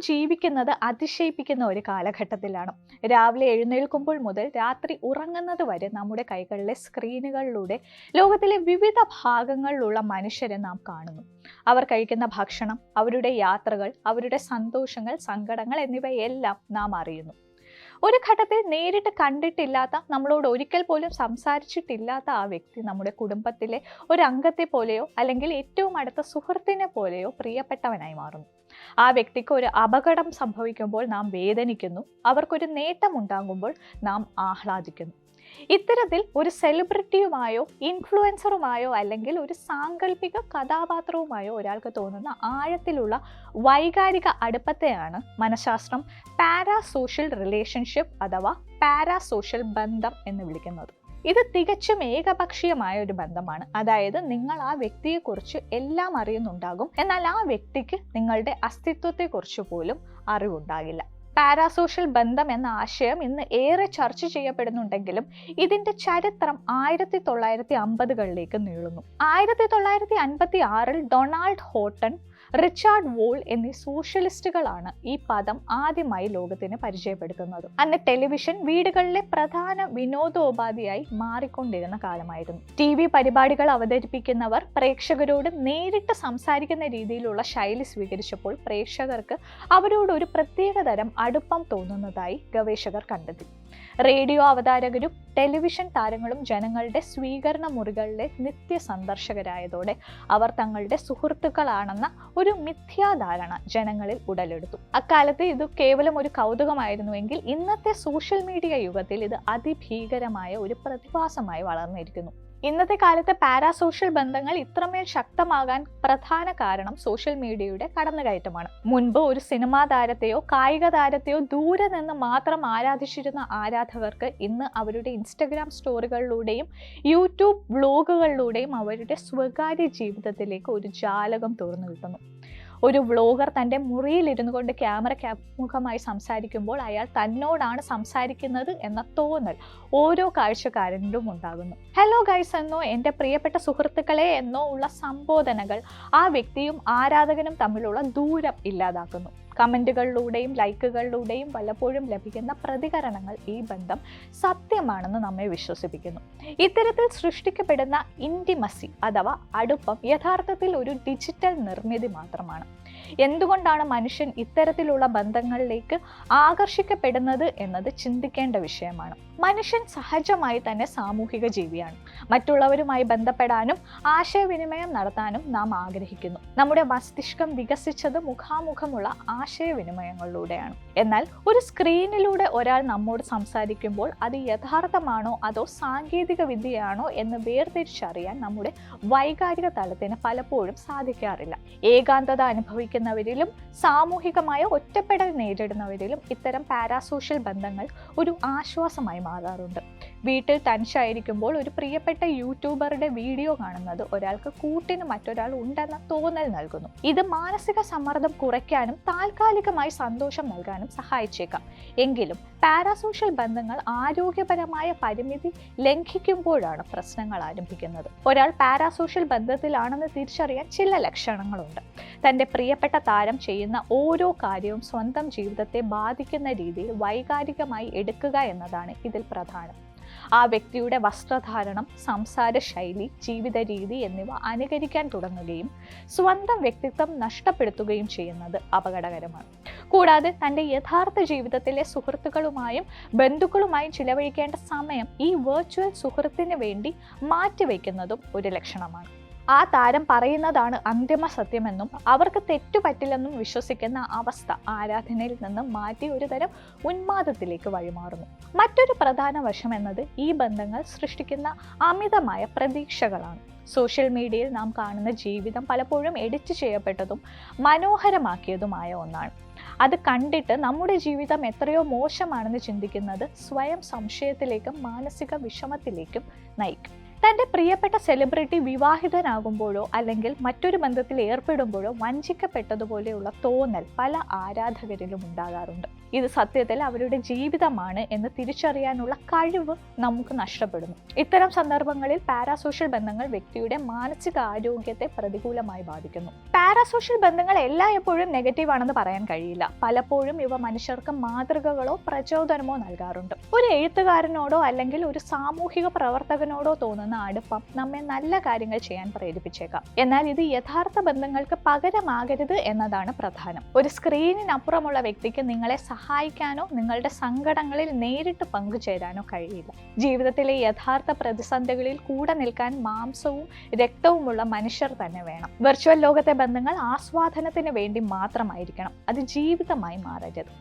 ജീവിക്കുന്നത് അതിശയിപ്പിക്കുന്ന ഒരു കാലഘട്ടത്തിലാണ്. രാവിലെ എഴുന്നേൽക്കുമ്പോൾ മുതൽ രാത്രി ഉറങ്ങുന്നത് വരെ നമ്മുടെ കൈകളിലെ സ്ക്രീനുകളിലൂടെ ലോകത്തിലെ വിവിധ ഭാഗങ്ങളിലുള്ള മനുഷ്യരെ നാം കാണുന്നു. അവർ കഴിക്കുന്ന ഭക്ഷണം, അവരുടെ യാത്രകൾ, അവരുടെ സന്തോഷങ്ങൾ, സങ്കടങ്ങൾ എന്നിവയെല്ലാം നാം അറിയുന്നു. ഒരു ഘട്ടത്തിൽ നേരിട്ട് കണ്ടിട്ടില്ലാത്ത, നമ്മളോട് ഒരിക്കൽ പോലും സംസാരിച്ചിട്ടില്ലാത്ത ആ വ്യക്തി നമ്മുടെ കുടുംബത്തിലെ ഒരു അംഗത്തെ പോലെയോ അല്ലെങ്കിൽ ഏറ്റവും അടുത്ത സുഹൃത്തിനെ പോലെയോ പ്രിയപ്പെട്ടവനായി മാറുന്നു. ആ വ്യക്തിക്ക് ഒരു അപകടം സംഭവിക്കുമ്പോൾ നാം വേദനിക്കുന്നു, അവർക്കൊരു നേട്ടം ഉണ്ടാകുമ്പോൾ നാം ആഹ്ലാദിക്കുന്നു. ഇത്തരത്തിൽ ഒരു സെലിബ്രിറ്റിയുമായോ ഇൻഫ്ലുവൻസറുമായോ അല്ലെങ്കിൽ ഒരു സാങ്കല്പിക കഥാപാത്രവുമായോ ഒരാൾക്ക് തോന്നുന്ന ആഴത്തിലുള്ള വൈകാരിക അടുപ്പത്തെയാണ് മനഃശാസ്ത്രം പാരാസോഷ്യൽ റിലേഷൻഷിപ്പ് അഥവാ പാരാസോഷ്യൽ ബന്ധം എന്ന് വിളിക്കുന്നത്. ഇത് തികച്ചും ഏകപക്ഷീയമായ ഒരു ബന്ധമാണ്. അതായത് നിങ്ങൾ ആ വ്യക്തിയെക്കുറിച്ച് എല്ലാം അറിയുന്നുണ്ടാകും, എന്നാൽ ആ വ്യക്തിക്ക് നിങ്ങളുടെ അസ്തിത്വത്തെക്കുറിച്ച് പോലും അറിവുണ്ടാകില്ല. പാരാസോഷ്യൽ ബന്ധം എന്ന ആശയം ഇന്ന് ഏറെ ചർച്ച ചെയ്യപ്പെടുന്നുണ്ടെങ്കിലും ഇതിന്റെ ചരിത്രം 1950കളിലേക്ക് നീളുന്നു. 1956 ഡൊണാൾഡ് ഹോട്ടൺ, റിച്ചാർഡ് വോൾ എന്നീ സോഷ്യലിസ്റ്റുകളാണ് ഈ പദം ആദ്യമായി ലോകത്തിന് പരിചയപ്പെടുത്തുന്നത്. അന്ന് ടെലിവിഷൻ വീടുകളിലെ പ്രധാന വിനോദോപാധിയായി മാറിക്കൊണ്ടിരുന്ന കാലമായിരുന്നു. TV പരിപാടികൾ അവതരിപ്പിക്കുന്നവർ പ്രേക്ഷകരോട് നേരിട്ട് സംസാരിക്കുന്ന രീതിയിലുള്ള ശൈലി സ്വീകരിച്ചപ്പോൾ പ്രേക്ഷകർക്ക് അവരോട് ഒരു പ്രത്യേക തരം അടുപ്പം തോന്നുന്നതായി ഗവേഷകർ കണ്ടെത്തി. റേഡിയോ അവതാരകരും ടെലിവിഷൻ താരങ്ങളും ജനങ്ങളുടെ സ്വീകരണ മുറികളിലെ നിത്യ സന്ദർശകരായതോടെ അവർ തങ്ങളുടെ സുഹൃത്തുക്കളാണെന്ന ഒരു മിഥ്യാധാരണ ജനങ്ങളിൽ ഉടലെടുത്തു. അക്കാലത്ത് ഇത് കേവലം ഒരു കൗതുകമായിരുന്നുവെങ്കിൽ ഇന്നത്തെ സോഷ്യൽ മീഡിയ യുഗത്തിൽ ഇത് അതിഭീകരമായ ഒരു പ്രതിഭാസമായി വളർന്നിരിക്കുന്നു. ഇന്നത്തെ കാലത്ത് പാരാസോഷ്യൽ ബന്ധങ്ങൾ ഇത്രമേൽ ശക്തമാകാൻ പ്രധാന കാരണം സോഷ്യൽ മീഡിയയുടെ കടന്നുകയറ്റമാണ്. മുൻപ് ഒരു സിനിമാ താരത്തെയോ കായിക താരത്തെയോ ദൂരെ നിന്ന് മാത്രം ആരാധിച്ചിരുന്ന ആരാധകർക്ക് ഇന്ന് അവരുടെ ഇൻസ്റ്റഗ്രാം സ്റ്റോറികളിലൂടെയും യൂട്യൂബ് വ്ലോഗുകളിലൂടെയും അവരുടെ സ്വകാര്യ ജീവിതത്തിലേക്ക് ഒരു ജാലകം തുറന്നു കിട്ടുന്നു. ഒരു വ്ലോഗർ തൻ്റെ മുറിയിലിരുന്നു കൊണ്ട് ക്യാമറ മുഖമായി സംസാരിക്കുമ്പോൾ അയാൾ തന്നോടാണ് സംസാരിക്കുന്നത് എന്ന തോന്നൽ ഓരോ കാഴ്ചക്കാരനിലും ഉണ്ടാകുന്നു. ഹലോ ഗൈസ് എന്നോ എൻ്റെ പ്രിയപ്പെട്ട സുഹൃത്തുക്കളെ എന്നോ ഉള്ള സംബോധനകൾ ആ വ്യക്തിയും ആരാധകനും തമ്മിലുള്ള ദൂരം ഇല്ലാതാക്കുന്നു. കമൻറ്റുകളിലൂടെയും ലൈക്കുകളിലൂടെയും പലപ്പോഴും ലഭിക്കുന്ന പ്രതികരണങ്ങൾ ഈ ബന്ധം സത്യമാണെന്ന് നമ്മെ വിശ്വസിപ്പിക്കുന്നു. ഇത്തരത്തിൽ സൃഷ്ടിക്കപ്പെടുന്ന ഇൻറ്റിമസി അഥവാ അടുപ്പം യഥാർത്ഥത്തിൽ ഒരു ഡിജിറ്റൽ നിർമ്മിതി മാത്രമാണ്. എന്തുകൊണ്ടാണ് മനുഷ്യൻ ഇത്തരത്തിലുള്ള ബന്ധങ്ങളിലേക്ക് ആകർഷിക്കപ്പെടുന്നത് എന്നത് ചിന്തിക്കേണ്ട വിഷയമാണ്. മനുഷ്യൻ സഹജമായി തന്നെ സാമൂഹിക ജീവിയാണ്. മറ്റുള്ളവരുമായി ബന്ധപ്പെടാനും ആശയവിനിമയം നടത്താനും നാം ആഗ്രഹിക്കുന്നു. നമ്മുടെ മസ്തിഷ്കം വികസിച്ചത് മുഖാമുഖമുള്ള ആശയവിനിമയങ്ങളിലൂടെയാണ്. എന്നാൽ ഒരു സ്ക്രീനിലൂടെ ഒരാൾ നമ്മോട് സംസാരിക്കുമ്പോൾ അത് യഥാർത്ഥമാണോ അതോ സാങ്കേതിക വിദ്യയാണോ എന്ന് വേർതിരിച്ചറിയാൻ നമ്മുടെ വൈകാരിക തലത്തിന് പലപ്പോഴും സാധിക്കാറില്ല. ഏകാന്തത അനുഭവിക്കുന്നവരിലും സാമൂഹികമായ ഒറ്റപ്പെടൽ നേരിടുന്നവരിലും ഇത്തരം പാരാസോഷ്യൽ ബന്ധങ്ങൾ ഒരു ആശ്വാസമായി മാറാറുണ്ട്. വീട്ടിൽ തനിച്ചായിരിക്കുമ്പോൾ ഒരു പ്രിയപ്പെട്ട യൂട്യൂബറുടെ വീഡിയോ കാണുന്നത് ഒരാൾക്ക് കൂട്ടിന് മറ്റൊരാൾ ഉണ്ടെന്ന തോന്നൽ നൽകുന്നു. ഇത് മാനസിക സമ്മർദ്ദം കുറയ്ക്കാനും താൽക്കാലികമായി സന്തോഷം നൽകാനും സഹായിച്ചേക്കാം. എങ്കിലും പാരാസോഷ്യൽ ബന്ധങ്ങൾ ആരോഗ്യപരമായ പരിമിതി ലംഘിക്കുമ്പോഴാണ് പ്രശ്നങ്ങൾ ആരംഭിക്കുന്നത്. ഒരാൾ പാരാസോഷ്യൽ ബന്ധത്തിലാണെന്ന് തിരിച്ചറിയാൻ ചില ലക്ഷണങ്ങളുണ്ട്. തൻ്റെ പ്രിയപ്പെട്ട താരം ചെയ്യുന്ന ഓരോ കാര്യവും സ്വന്തം ജീവിതത്തെ ബാധിക്കുന്ന രീതിയിൽ വൈകാരികമായി എടുക്കുക എന്നതാണ് ഇതിൽ പ്രധാനം. ആ വ്യക്തിയുടെ വസ്ത്രധാരണം, സംസാര ശൈലി, ജീവിത രീതി എന്നിവ അനുകരിക്കാൻ തുടങ്ങുകയും സ്വന്തം വ്യക്തിത്വം നഷ്ടപ്പെടുത്തുകയും ചെയ്യുന്നത് അപകടകരമാണ്. കൂടാതെ തൻ്റെ യഥാർത്ഥ ജീവിതത്തിലെ സുഹൃത്തുക്കളുമായും ബന്ധുക്കളുമായും ചിലവഴിക്കേണ്ട സമയം ഈ വെർച്വൽ സുഹൃത്തിന് വേണ്ടി മാറ്റിവെക്കുന്നതും ഒരു ലക്ഷണമാണ്. ആ താരം പറയുന്നതാണ് അന്തിമ സത്യമെന്നും അവർക്ക് തെറ്റുപറ്റില്ലെന്നും വിശ്വസിക്കുന്ന അവസ്ഥ ആരാധനയിൽ നിന്ന് മാറ്റി ഒരു തരം ഉന്മാദത്തിലേക്ക് വഴിമാറുന്നു. മറ്റൊരു പ്രധാന വശം എന്നത് ഈ ബന്ധങ്ങൾ സൃഷ്ടിക്കുന്ന അമിതമായ പ്രതീക്ഷകളാണ്. സോഷ്യൽ മീഡിയയിൽ നാം കാണുന്ന ജീവിതം പലപ്പോഴും എഡിറ്റ് ചെയ്യപ്പെട്ടതും മനോഹരമാക്കിയതുമായ ഒന്നാണ്. അത് കണ്ടിട്ട് നമ്മുടെ ജീവിതം എത്രയോ മോശമാണെന്ന് ചിന്തിക്കുന്നത് സ്വയം സംശയത്തിലേക്കും മാനസിക വിഷമത്തിലേക്കും നയിക്കും. തൻ്റെ പ്രിയപ്പെട്ട സെലിബ്രിറ്റി വിവാഹിതനാകുമ്പോഴോ അല്ലെങ്കിൽ മറ്റൊരു ബന്ധത്തിൽ ഏർപ്പെടുമ്പോഴോ വഞ്ചിക്കപ്പെട്ടതുപോലെയുള്ള തോന്നൽ പല ആരാധകരിലും ഉണ്ടാകാറുണ്ട്. ഇത് സത്യത്തിൽ അവരുടെ ജീവിതമാണ് എന്ന് തിരിച്ചറിയാനുള്ള കഴിവ് നമുക്ക് നഷ്ടപ്പെടുന്നു. ഇത്തരം സന്ദർഭങ്ങളിൽ പാരാസോഷ്യൽ ബന്ധങ്ങൾ വ്യക്തിയുടെ മാനസിക ആരോഗ്യത്തെ പ്രതികൂലമായി ബാധിക്കുന്നു. പാരാസോഷ്യൽ ബന്ധങ്ങൾ എല്ലായ്പ്പോഴും നെഗറ്റീവ് ആണെന്ന് പറയാൻ കഴിയില്ല. പലപ്പോഴും ഇവ മനുഷ്യർക്ക് മാതൃകകളോ പ്രചോദനമോ നൽകാറുണ്ട്. ഒരു എഴുത്തുകാരനോടോ അല്ലെങ്കിൽ ഒരു സാമൂഹിക പ്രവർത്തകനോടോ തോന്നുന്ന അടുപ്പം നമ്മെ നല്ല കാര്യങ്ങൾ ചെയ്യാൻ പ്രേരിപ്പിച്ചേക്കാം. എന്നാൽ ഇത് യഥാർത്ഥ ബന്ധങ്ങൾക്ക് പകരമാകരുത് എന്നതാണ് പ്രധാനം. ഒരു സ്ക്രീനിനപ്പുറമുള്ള വ്യക്തിക്ക് നിങ്ങളെ സഹായിക്കാനോ നിങ്ങളുടെ സങ്കടങ്ങളിൽ നേരിട്ട് പങ്കുചേരാനോ കഴിയില്ല. ജീവിതത്തിലെ യഥാർത്ഥ പ്രതിസന്ധികളിൽ കൂടെ നിൽക്കാൻ മാംസവും രക്തവുമുള്ള മനുഷ്യർ തന്നെ വേണം. വെർച്വൽ ലോകത്തെ ബന്ധങ്ങൾ ആസ്വാദനത്തിന് വേണ്ടി മാത്രമായിരിക്കണം, അത് ജീവിതമായി മാറരുത്.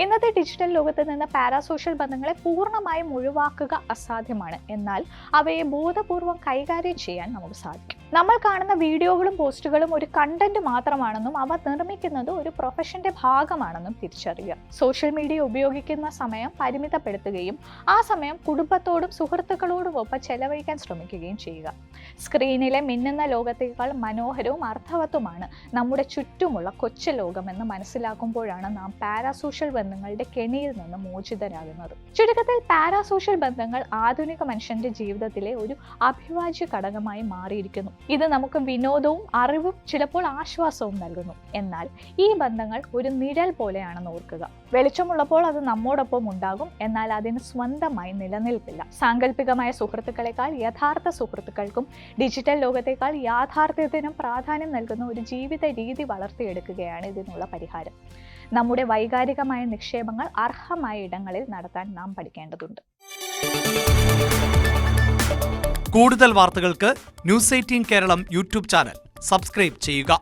ഇന്നത്തെ ഡിജിറ്റൽ ലോകത്ത് നിന്ന് പാരാസോഷ്യൽ ബന്ധങ്ങളെ പൂർണ്ണമായും ഒഴിവാക്കുക അസാധ്യമാണ്. എന്നാൽ അവയെ ബോധപൂർവം കൈകാര്യം ചെയ്യാൻ നമുക്ക് സാധിക്കും. നമ്മൾ കാണുന്ന വീഡിയോകളും പോസ്റ്റുകളും ഒരു കണ്ടന്റ് മാത്രമാണെന്നും അവ നിർമ്മിക്കുന്നത് ഒരു പ്രൊഫഷന്റെ ഭാഗമാണെന്നും തിരിച്ചറിയുക. സോഷ്യൽ മീഡിയ ഉപയോഗിക്കുന്ന സമയം പരിമിതപ്പെടുത്തുകയും ആ സമയം കുടുംബത്തോടും സുഹൃത്തുക്കളോടുമൊപ്പം ചെലവഴിക്കാൻ ശ്രമിക്കുകയും ചെയ്യുക. സ്ക്രീനിലെ മിന്നുന്ന ലോകത്തേക്കാൾ മനോഹരവും അർത്ഥവത്തുമാണ് നമ്മുടെ ചുറ്റുമുള്ള കൊച്ചു ലോകമെന്ന് മനസ്സിലാക്കുമ്പോഴാണ് നാം പാരാസോഷ്യൽ ബന്ധങ്ങളുടെ കെണിയിൽ നിന്ന് മോചിതരാകുന്നത്. ചുരുക്കത്തിൽ പാരാസോഷ്യൽ ബന്ധങ്ങൾ ആധുനിക മനുഷ്യന്റെ ജീവിതത്തിലെ ഒരു അവിഭാജ്യ ഘടകമായി മാറിയിരിക്കുന്നു. ഇത് നമുക്ക് വിനോദവും അറിവും ചിലപ്പോൾ ആശ്വാസവും നൽകുന്നു. എന്നാൽ ഈ ബന്ധങ്ങൾ ഒരു നിഴൽ പോലെയാണെന്ന് ഓർക്കുക. വെളിച്ചമുള്ളപ്പോൾ അത് നമ്മോടൊപ്പം ഉണ്ടാകും, എന്നാൽ അതിന് സ്വന്തമായി നിലനിൽപ്പില്ല. സാങ്കല്പികമായ സുഹൃത്തുക്കളെക്കാൾ യഥാർത്ഥ സുഹൃത്തുക്കൾക്കും ഡിജിറ്റൽ ലോകത്തേക്കാൾ യാഥാർത്ഥ്യത്തിനും പ്രാധാന്യം നൽകുന്ന ഒരു ജീവിത രീതി വളർത്തിയെടുക്കുകയാണ് ഇതിനുള്ള പരിഹാരം. നമ്മുടെ വൈകാരികമായ നിക്ഷേപങ്ങൾ അർഹമായ ഇടങ്ങളിൽ നടത്താൻ നാം പഠിക്കേണ്ടതുണ്ട്. കൂടുതൽ വാർത്തകൾക്ക് News 18 Keralam YouTube channel subscribe ചെയ്യുക.